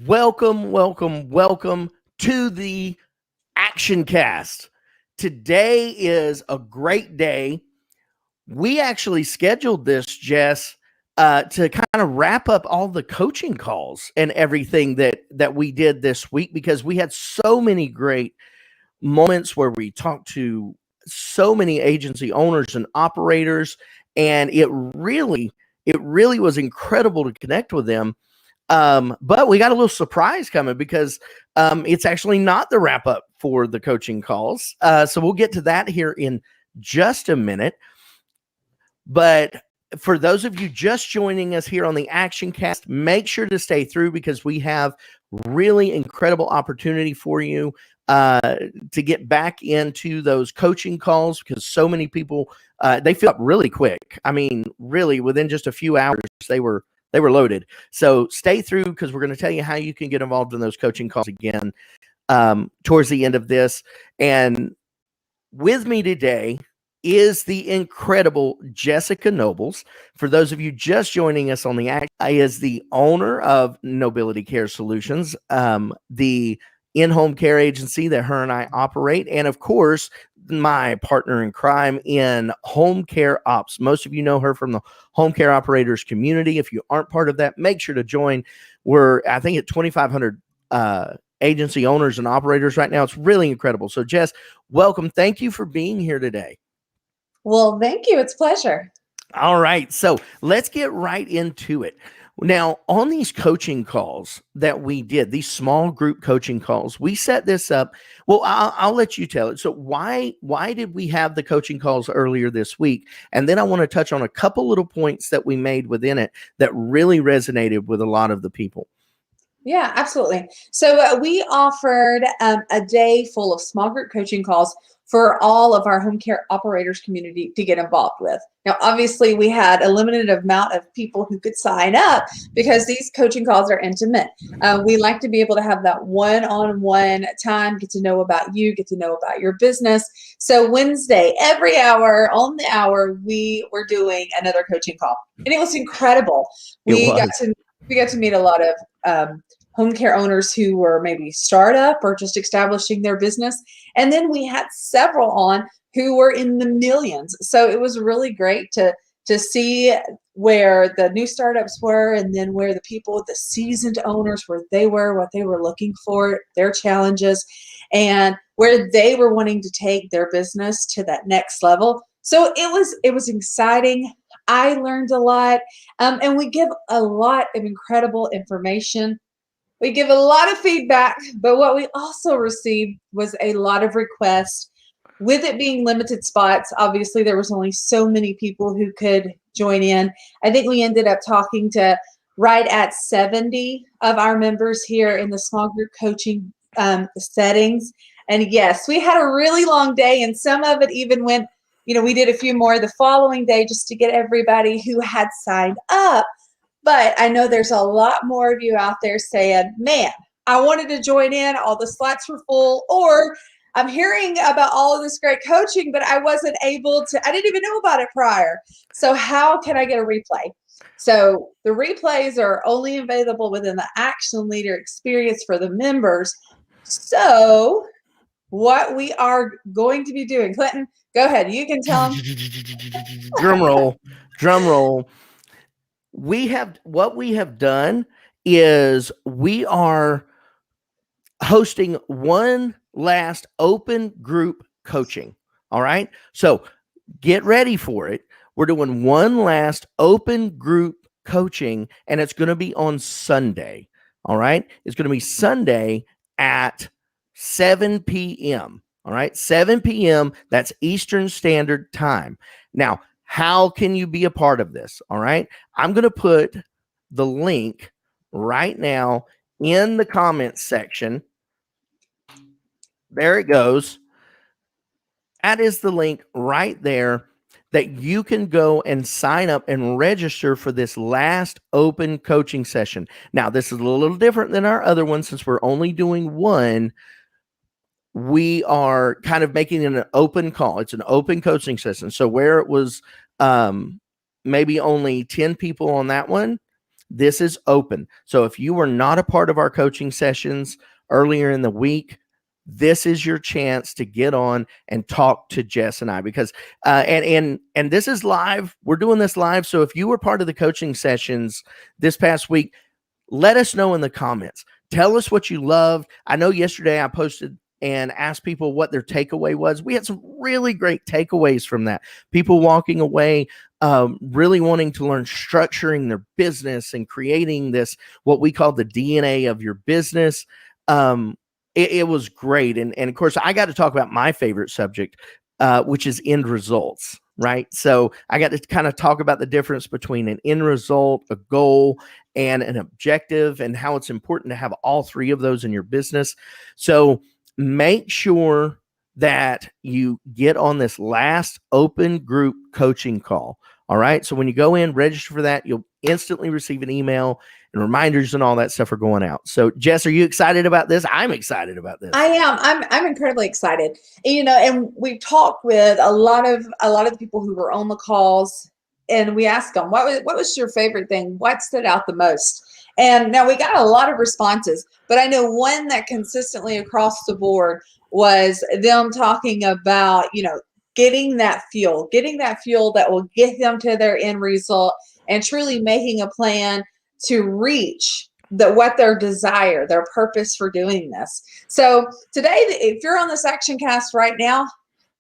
Welcome to the ActionCAST. Today is a great day. We actually scheduled this, Jess, to kind of wrap up all the coaching calls and everything that we did this week because we had so many great moments where we talked to so many agency owners and operators, and it really was incredible to connect with them. But we got a little surprise coming because it's actually not the wrap up for the coaching calls. So we'll get to that here in just a minute. But for those of you just joining us here on the ActionCast, make sure to stay through because we have really incredible opportunity for you to get back into those coaching calls because so many people, they fill up really quick. I mean, really within just a few hours, they were loaded. So stay through because we're going to tell you how you can get involved in those coaching calls again towards the end of this. And with me today is the incredible Jessica Nobles. For those of you just joining us on the act, is the owner of Nobility Care Solutions, the in-home care agency that her and I operate, and of course, my partner in crime in home care ops. Most of you know her from the home care operators community. If you aren't part of that, make sure to join. We're, I think, at 2,500 agency owners and operators right now. It's really incredible. So, Jess, welcome. Thank you for being here today. Well, thank you. It's a pleasure. All right. So let's get right into it. Now, on these coaching calls that we did, these small group coaching calls, we set this up. Well, I'll let you tell it. So why did we have the coaching calls earlier this week? And then I want to touch on a couple little points that we made within it that really resonated with a lot of the people. Yeah, absolutely. So we offered a day full of small group coaching calls for all of our home care operators community to get involved with. Now, obviously, we had a limited amount of people who could sign up because these coaching calls are intimate. We like to be able to have that one-on-one time, get to know about you, get to know about your business. So Wednesday, every hour, on the hour, we were doing another coaching call. And it was incredible. We got to meet a lot of home care owners who were maybe startup or just establishing their business. And then we had several on who were in the millions. So it was really great to see where the new startups were and then where the people, the seasoned owners, where they were, what they were looking for, their challenges, and where they were wanting to take their business to that next level. So it was exciting. I learned a lot, and we give a lot of incredible information. We give a lot of feedback, but what we also received was a lot of requests. With it being limited spots, obviously there was only so many people who could join in. I think we ended up talking to right at 70 of our members here in the small group coaching settings. And yes, we had a really long day, and some of it even went, we did a few more the following day just to get everybody who had signed up. But I know there's a lot more of you out there saying, man, I wanted to join in, all the slots were full, or I'm hearing about all of this great coaching, but I wasn't able to, I didn't even know about it prior. So how can I get a replay? So the replays are only available within the Action Leader experience for the members. So what we are going to be doing, Clinton, go ahead. You can tell them. Drum roll. What we have done is we are hosting one last open group coaching. All right. So get ready for it. We're doing one last open group coaching, and it's going to be on Sunday. All right. It's going to be Sunday at 7 p.m. All right. 7 p.m. That's Eastern Standard Time. Now, how can you be a part of this? All right. I'm going to put the link right now in the comments section. There it goes. That is the link right there that you can go and sign up and register for this last open coaching session. Now, this is a little different than our other one since we're only doing one. We are kind of making it an open call. It's an open coaching session. So where it was maybe only 10 people on that one, this is open. So if you were not a part of our coaching sessions earlier in the week, this is your chance to get on and talk to Jess and I, because and this is live. We're doing this live. So if you were part of the coaching sessions this past week, let us know in the comments. Tell us what you loved. I know yesterday I posted and asked people what their takeaway was. We had some really great takeaways from that. People walking away really wanting to learn structuring their business and creating this, what we call the DNA of your business. It was great. And of course, I got to talk about my favorite subject, which is end results, right? So I got to kind of talk about the difference between an end result, a goal, and an objective, and how it's important to have all three of those in your business. So make sure that you get on this last open group coaching call. All right. So when you go in, register for that, you'll instantly receive an email, and reminders and all that stuff are going out. So Jess, are you excited about this? I'm excited about this. I am. I'm incredibly excited. And we talked with a lot of the people who were on the calls, and we asked them, what was your favorite thing? What stood out the most? And now we got a lot of responses, but I know one that consistently across the board was them talking about, getting that fuel that will get them to their end result, and truly making a plan to reach what their desire, their purpose for doing this. So today, if you're on this ActionCAST right now,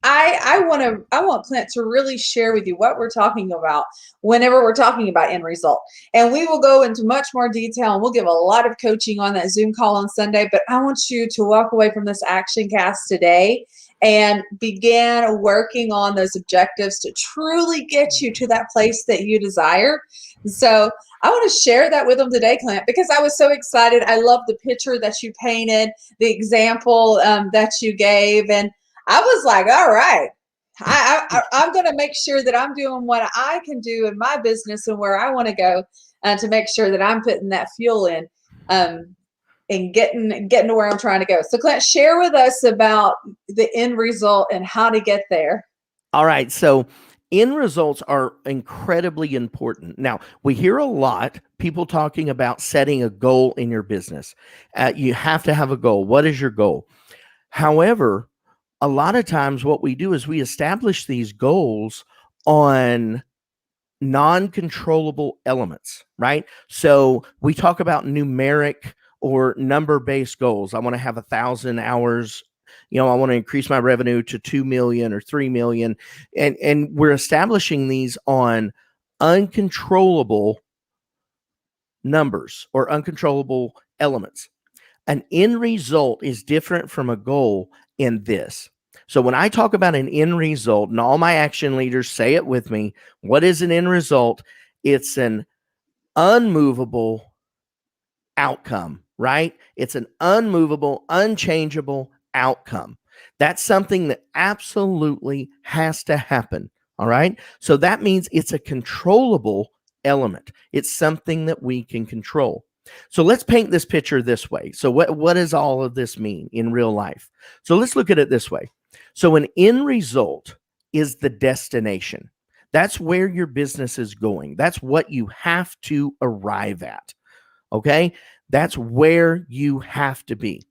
I want Clint to really share with you what we're talking about whenever we're talking about end result. And we will go into much more detail, and we'll give a lot of coaching on that Zoom call on Sunday. But I want you to walk away from this ActionCAST today and begin working on those objectives to truly get you to that place that you desire. So I want to share that with them today, Clint, because I was so excited. I love the picture that you painted, the example that you gave, and I was like, all right, I'm going to make sure that I'm doing what I can do in my business and where I want to go, to make sure that I'm putting that fuel in and getting to where I'm trying to go. So Clint, share with us about the end result and how to get there. All right. So end results are incredibly important. Now, we hear a lot people talking about setting a goal in your business. You have to have a goal. What is your goal? However, a lot of times what we do is we establish these goals on non-controllable elements, right? So we talk about numeric or number-based goals. I want to have 1,000 hours. I want to increase my revenue to 2 million or 3 million. And we're establishing these on uncontrollable numbers or uncontrollable elements. An end result is different from a goal in this. So when I talk about an end result, and all my action leaders say it with me, what is an end result? It's an unmovable outcome, right? It's an unmovable, unchangeable outcome. That's something that absolutely has to happen. All right. So that means it's a controllable element. It's something that we can control. So let's paint this picture this way. So what does all of this mean in real life? So let's look at it this way. So an end result is the destination. That's where your business is going. That's what you have to arrive at. Okay? That's where you have to be.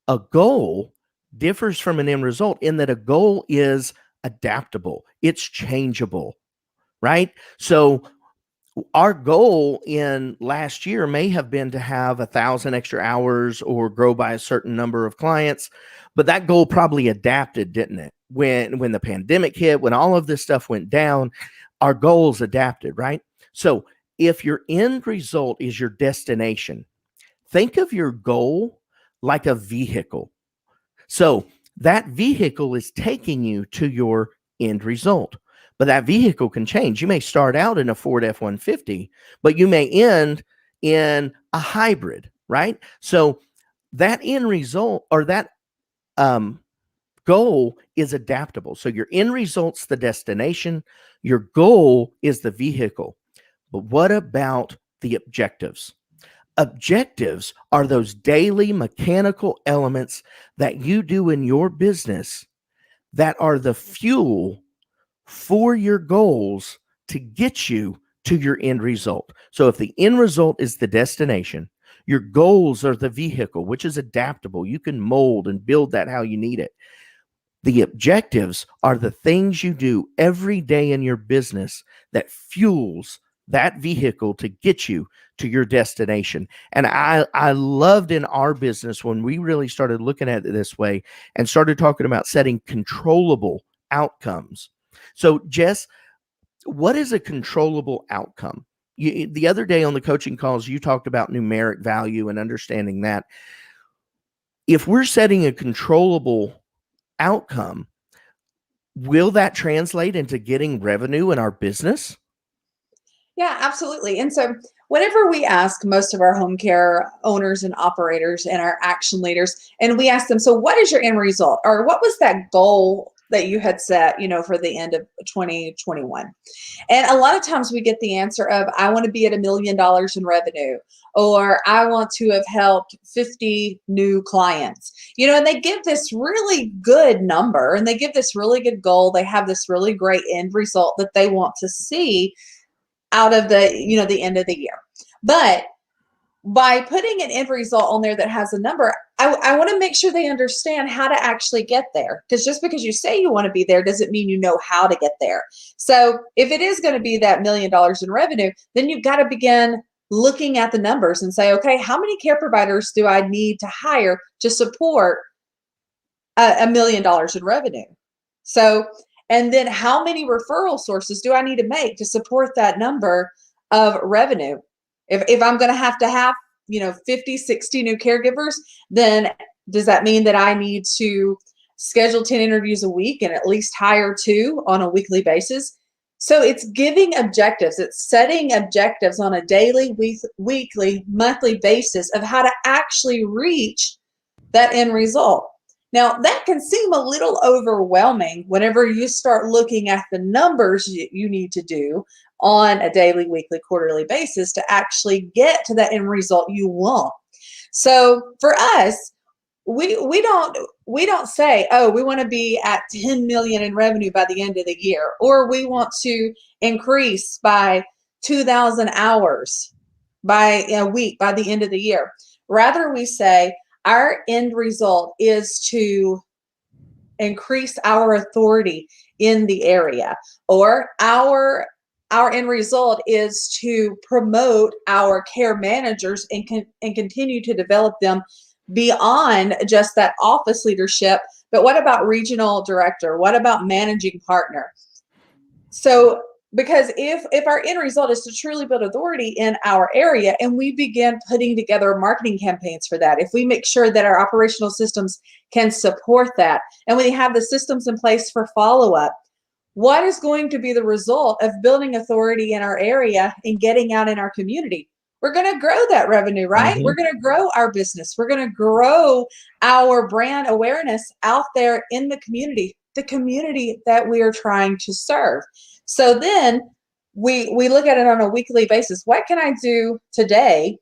A goal differs from an end result in that a goal is adaptable. It's changeable, right? So our goal in last year may have been to have 1,000 extra hours or grow by a certain number of clients, but that goal probably adapted, didn't it? When the pandemic hit, when all of this stuff went down, our goals adapted, right? So if your end result is your destination, think of your goal like a vehicle. So that vehicle is taking you to your end result. But that vehicle can change. You may start out in a Ford F-150, but you may end in a hybrid, right? So that end result or that goal is adaptable. So your end result's the destination. Your goal is the vehicle. But what about the objectives? Objectives are those daily mechanical elements that you do in your business that are the fuel for your goals to get you to your end result. So if the end result is the destination, your goals are the vehicle, which is adaptable. You can mold and build that how you need it. The objectives are the things you do every day in your business that fuels that vehicle to get you to your destination. And I loved in our business when we really started looking at it this way and started talking about setting controllable outcomes. So, Jess, what is a controllable outcome? The other day on the coaching calls, you talked about numeric value and understanding that. If we're setting a controllable outcome, will that translate into getting revenue in our business? Yeah, absolutely. And so whenever we ask most of our home care owners and operators and our action leaders, and we ask them, so what is your end result? Or what was that goal that you had set, for the end of 2021? And a lot of times we get the answer of, I want to be at $1 million in revenue, or I want to have helped 50 new clients, and they give this really good number and they give this really good goal. They have this really great end result that they want to see out of the end of the year. But by putting an end result on there that has a number, I want to make sure they understand how to actually get there. Because just because you say you want to be there doesn't mean you know how to get there. So if it is going to be that $1 million in revenue, then you've got to begin looking at the numbers and say, okay, how many care providers do I need to hire to support $1 million in revenue? So, and then how many referral sources do I need to make to support that number of revenue? If I'm going to have 50, 60 new caregivers, then does that mean that I need to schedule 10 interviews a week and at least hire 2 on a weekly basis? So it's giving objectives. It's setting objectives on a daily, weekly, monthly basis of how to actually reach that end result. Now, that can seem a little overwhelming whenever you start looking at the numbers you need to do on a daily, weekly, quarterly basis to actually get to that end result you want. So for us, we don't say, oh, we want to be at 10 million in revenue by the end of the year, or we want to increase by 2,000 hours by a week by the end of the year. Rather, we say, our end result is to increase our authority in the area, or our end result is to promote our care managers and continue to develop them beyond just that office leadership. But what about regional director? What about managing partner? So because if our end result is to truly build authority in our area, and we begin putting together marketing campaigns for that, if we make sure that our operational systems can support that, and we have the systems in place for follow-up, what is going to be the result of building authority in our area and getting out in our community? We're going to grow that revenue, right? Mm-hmm. We're going to grow our business. We're going to grow our brand awareness out there in the community that we are trying to serve. So then we look at it on a weekly basis. What can I do today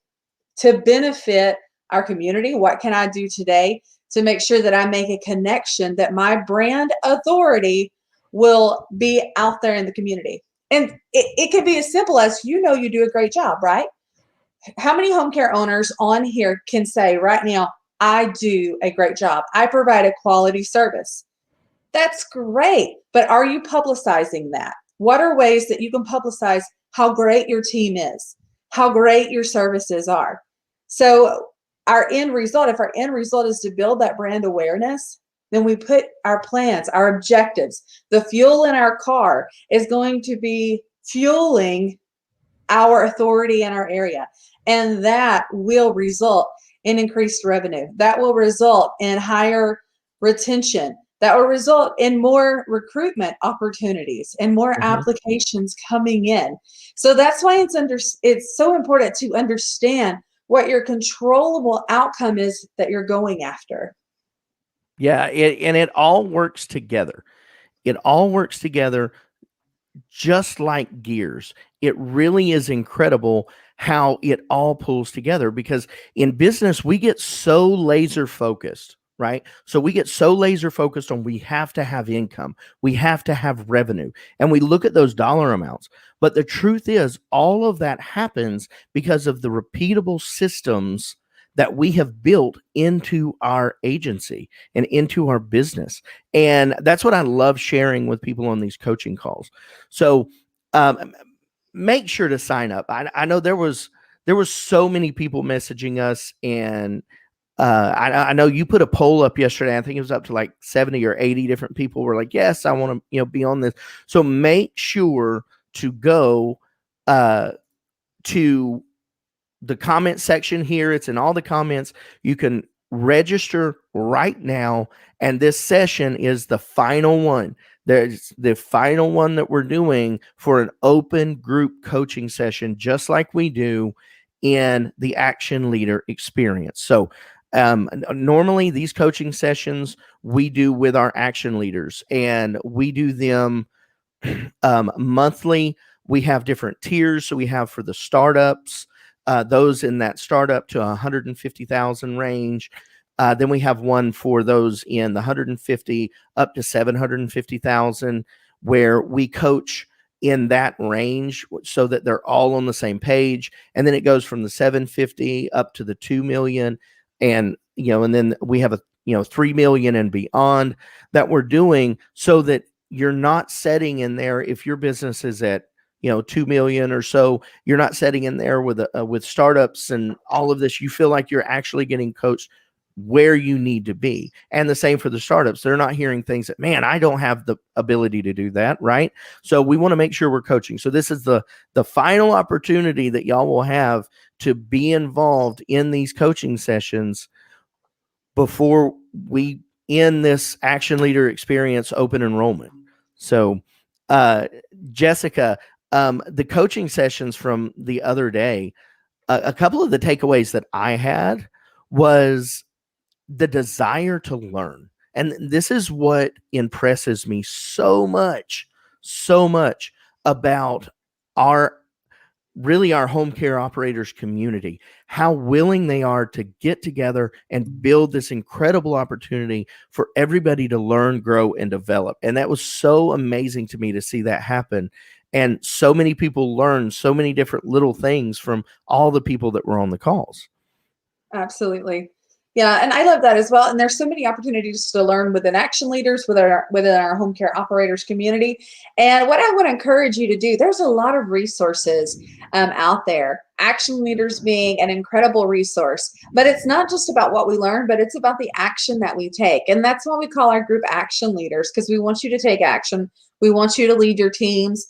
to benefit our community? What can I do today to make sure that I make a connection that my brand authority will be out there in the community? And it could be as simple as, you do a great job, right? How many home care owners on here can say right now, I do a great job. I provide a quality service. That's great. But are you publicizing that? What are ways that you can publicize how great your team is, how great your services are? So if our end result is to build that brand awareness, then we put our plans, our objectives. The fuel in our car is going to be fueling our authority in our area. And that will result in increased revenue. That will result in higher retention. That will result in more recruitment opportunities and more applications coming in. So that's why it's so important to understand what your controllable outcome is that you're going after. Yeah, and it all works together. It all works together just like gears. It really is incredible how it all pulls together, because in business, we get so laser focused right? So we get so laser focused on we have to have income, we have to have revenue, and we look at those dollar amounts. But the truth is, all of that happens because of the repeatable systems that we have built into our agency and into our business. And that's what I love sharing with people on these coaching calls. So make sure to sign up. I know there was so many people messaging us, and I know you put a poll up yesterday. I think it was up to like 70 or 80 different people were like, yes, I want to, be on this. So make sure to go to the comment section here. It's in all the comments. You can register right now. And this session is the final one. There's the final one that we're doing for an open group coaching session, just like we do in the Action Leader experience. So normally these coaching sessions we do with our action leaders, and we do them monthly. We have different tiers. So we have for the startups, those in that startup to 150,000 range. Then we have one for those in the 150 up to 750,000, where we coach in that range so that they're all on the same page. And then it goes from the 750 up to the 2 million. And, and then we have 3 million and beyond that we're doing, so that you're not setting in there. If your business is at 2 million or so, you're not setting in there with startups and all of this. You feel like you're actually getting coached where you need to be. And the same for the startups. They're not hearing things that, man, I don't have the ability to do that, right? So we want to make sure we're coaching. So this is the final opportunity that y'all will have to be involved in these coaching sessions before we end this Action Leader Experience open enrollment. So Jessica, the coaching sessions from the other day, a couple of the takeaways that I had was the desire to learn. And this is what impresses me so much about our home care operators community, how willing they are to get together and build this incredible opportunity for everybody to learn, grow, and develop. And that was so amazing to me to see that happen. And so many people learn so many different little things from all the people that were on the calls. Absolutely. Yeah, and I love that as well. And there's so many opportunities to learn within action leaders, within our home care operators community. And what I want to encourage you to do, there's a lot of resources out there. Action leaders being an incredible resource, but it's not just about what we learn, but it's about the action that we take. And that's why we call our group action leaders, because we want you to take action. We want you to lead your teams.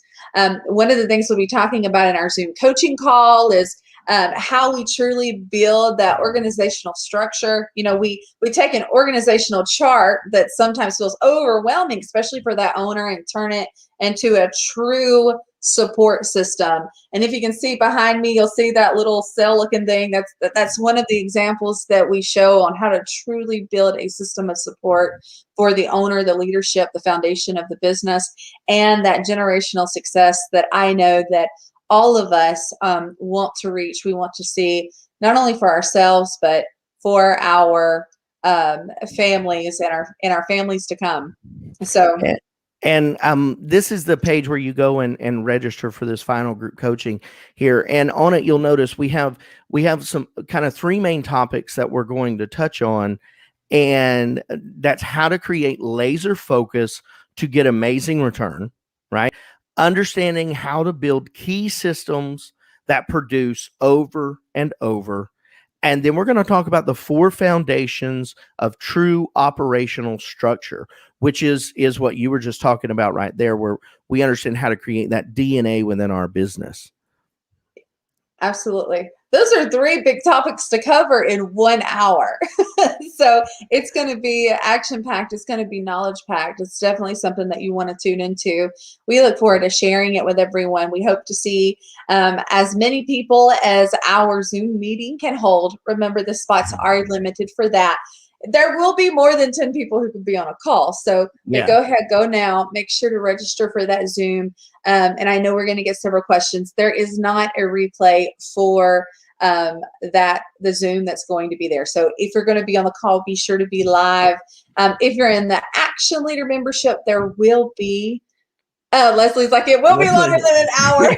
One of the things we'll be talking about in our Zoom coaching call is how we truly build that organizational structure. We take an organizational chart that sometimes feels overwhelming, especially for that owner, and turn it into a true support system. And if you can see behind me, you'll see that little cell looking thing. That's one of the examples that we show on how to truly build a system of support for the owner, the leadership, the foundation of the business, and that generational success that I know that all of us want to reach. We want to see, not only for ourselves, but for our families and our families to come. So, and this is the page where you go and register for this final group coaching here. And on it, you'll notice we have some kind of 3 main topics that we're going to touch on. And that's how to create laser focus to get amazing return, right? Understanding how to build key systems that produce over and over. And then we're going to talk about the 4 foundations of true operational structure, which is what you were just talking about right there, where we understand how to create that DNA within our business. Absolutely. Those are 3 big topics to cover in 1 hour. So it's going to be action-packed. It's going to be knowledge-packed. It's definitely something that you want to tune into. We look forward to sharing it with everyone. We hope to see as many people as our Zoom meeting can hold. Remember, the spots are limited for that. There will be more than 10 people who can be on a call. So go ahead, go now. Make sure to register for that Zoom. And I know we're going to get several questions. There is not a replay for that the Zoom that's going to be there. So if you're going to be on the call, be sure to be live. If you're in the Action Leader membership, there will be. Leslie's like, it will be longer than an hour.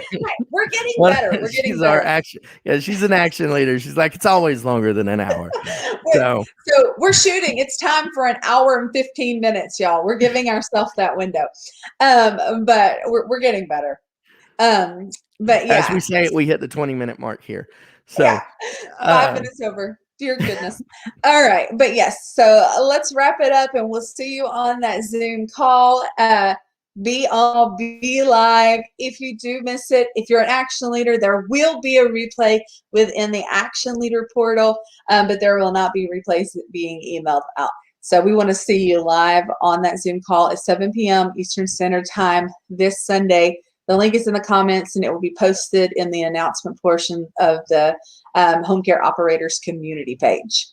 We're getting better. We're getting she's better. Our action. Yeah, she's an action leader. She's like, it's always longer than an hour. So we're shooting. It's time for an hour and 15 minutes, y'all. We're giving ourselves that window. But we're getting better. But yeah. As we say it, we hit the 20-minute mark here. So yeah, 5 minutes over. Dear goodness. All right. But yes, so let's wrap it up and we'll see you on that Zoom call. Be live. If you do miss it, if you're an action leader, there will be a replay within the action leader portal, but there will not be replays being emailed out. So we want to see you live on that Zoom call at 7 p.m. Eastern Standard Time this Sunday. The link is in the comments and it will be posted in the announcement portion of the Home Care Operators community page.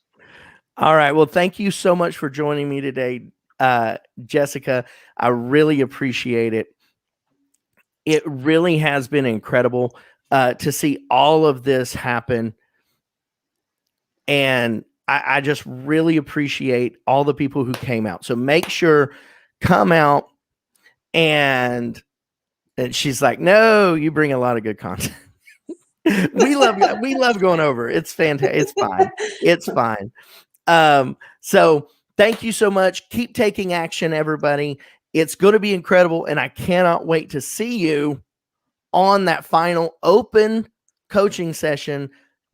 All right. Well, thank you so much for joining me today, Jessica. I really appreciate it. It really has been incredible to see all of this happen. And I just really appreciate all the people who came out. So make sure, come out. And she's like, no, you bring a lot of good content. we love going over. It's fantastic. It's fine. It's fine. So thank you so much. Keep taking action, everybody. It's going to be incredible. And I cannot wait to see you on that final open coaching session,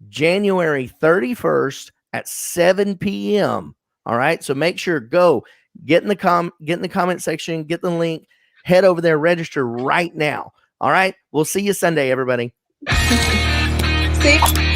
January 31st at 7 p.m. All right. So make sure, get in the comment section, get the link, head over there, register right now. All right. We'll see you Sunday, everybody. See?